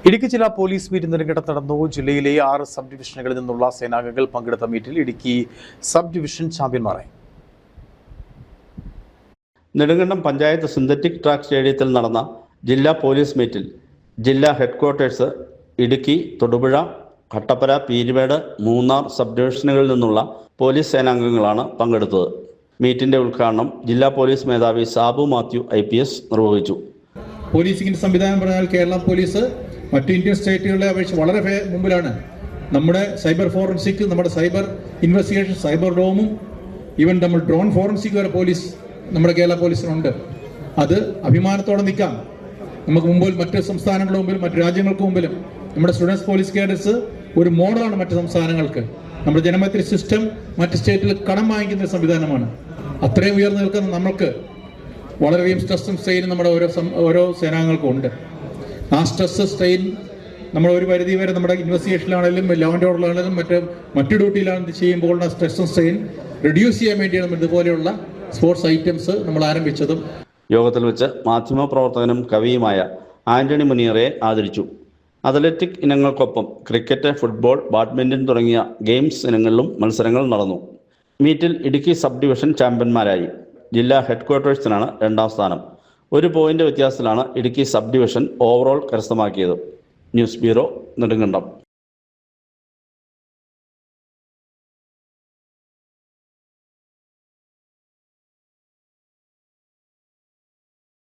ഇടുക്കി ജില്ലാ police meet നെടുങ്കണ്ടത്ത് നടന്നു. ജില്ലയിലെ 6 സബ് ഡിവിഷനുകളിൽ നിന്നുള്ള സേനാംഗങ്ങൾ പങ്കെടുത്ത മീറ്റിൽ ഇടുക്കി സബ് ഡിവിഷൻ ചാമ്പ്യന്മാരായി. നെടുങ്കണ്ടം പഞ്ചായത്ത് സിന്തറ്റിക് ട്രാക്ക് സ്റ്റേഡിയത്തിൽ നടന്ന ജില്ലാ പോലീസ് മീറ്റിൽ ജില്ലാ ഹെഡ്ക്വാർട്ടേഴ്സ് ഇടുക്കി, തൊടുപുഴ, കട്ടപ്പന, പീരുമേട്, മൂന്നാർ സബ് ഡിവിഷനുകളിൽ നിന്നുള്ള പോലീസ് സേനാംഗങ്ങളാണ് പങ്കെടുത്തത്. മീറ്റിന്റെ ഉദ്ഘാടനം ജില്ലാ പോലീസ് മേധാവി സാബു മാത്യു IPS നിർവഹിച്ചു. പോലീസിംഗ് സംവിധാനം പറഞ്ഞാൽ കേരള പോലീസ് മറ്റു ഇന്ത്യൻ സ്റ്റേറ്റുകളെ അപേക്ഷിച്ച് വളരെ മുമ്പിലാണ്. നമ്മുടെ സൈബർ ഫോറൻസിക്, നമ്മുടെ സൈബർ ഇൻവെസ്റ്റിഗേഷൻ, സൈബർ ഡോമും ഈവൻ നമ്മൾ ഡ്രോൺ ഫോറൻസിക് വരെ പോലീസ് നമ്മുടെ കേരള പോലീസിനുണ്ട്. അത് അഭിമാനത്തോടെ നിൽക്കാം. നമുക്ക് മുമ്പിൽ മറ്റ് സംസ്ഥാനങ്ങളുടെ മുമ്പിൽ, മറ്റു രാജ്യങ്ങൾക്ക് മുമ്പിലും നമ്മുടെ സ്റ്റുഡൻസ് പോലീസ് കേഡറ്റ്സ് ഒരു മോഡലാണ് മറ്റ് സംസ്ഥാനങ്ങൾക്ക്. നമ്മുടെ ജനമൈത്രി സിസ്റ്റം മറ്റ് സ്റ്റേറ്റിൽ കടം വാങ്ങിക്കുന്ന സംവിധാനമാണ്. അത്രയും ഉയർന്നു നിൽക്കുന്ന നമ്മൾക്ക് വളരെയധികം സ്ട്രെസ്സും സ്ട്രെയിനും നമ്മുടെ ഓരോ സേനാംഗങ്ങൾക്കും ഉണ്ട്. ആ സ്ട്രെസ് സ്ട്രെയിൻ നമ്മൾ ഒരു പരിധി വരെ നമ്മുടെ ഇൻവെസ്റ്റിഗേഷനിലാണെങ്കിലും ലോ ആൻഡ് ഓർഡറിലാണെങ്കിലും മറ്റു ഡ്യൂട്ടിയിലാണെങ്കിലും ചെയ്യുമ്പോൾ സ്ട്രെസ്സും സ്ട്രെയിൻ റെഡ്യൂസ് ചെയ്യാൻ വേണ്ടിയാണ് ഇതുപോലെയുള്ള സ്പോർട്സ് ഐറ്റംസ് നമ്മൾ ആരംഭിച്ചതും. യോഗത്തിൽ വെച്ച് മാധ്യമപ്രവർത്തകനും കവിയുമായ ആന്റണി മുനിയറെ ആദരിച്ചു. അത്ലറ്റിക് ഇനങ്ങൾക്കൊപ്പം ക്രിക്കറ്റ്, ഫുട്ബോൾ, ബാഡ്മിന്റൺ തുടങ്ങിയ ഗെയിംസ് ഇനങ്ങളിലും മത്സരങ്ങൾ നടന്നു. മീറ്റിൽ ഇടുക്കി സബ് ഡിവിഷൻ ചാമ്പ്യന്മാരായി. ജില്ലാ ഹെഡ്ക്വാർട്ടേഴ്സിനാണ് 2ാം സ്ഥാനം. 1 പോയിന്റ് വ്യത്യാസത്തിലാണ് ഇടുക്കി സബ് ഡിവിഷൻ ഓവറോൾ കരസ്ഥമാക്കിയത്. News bureau, Nedumkandam.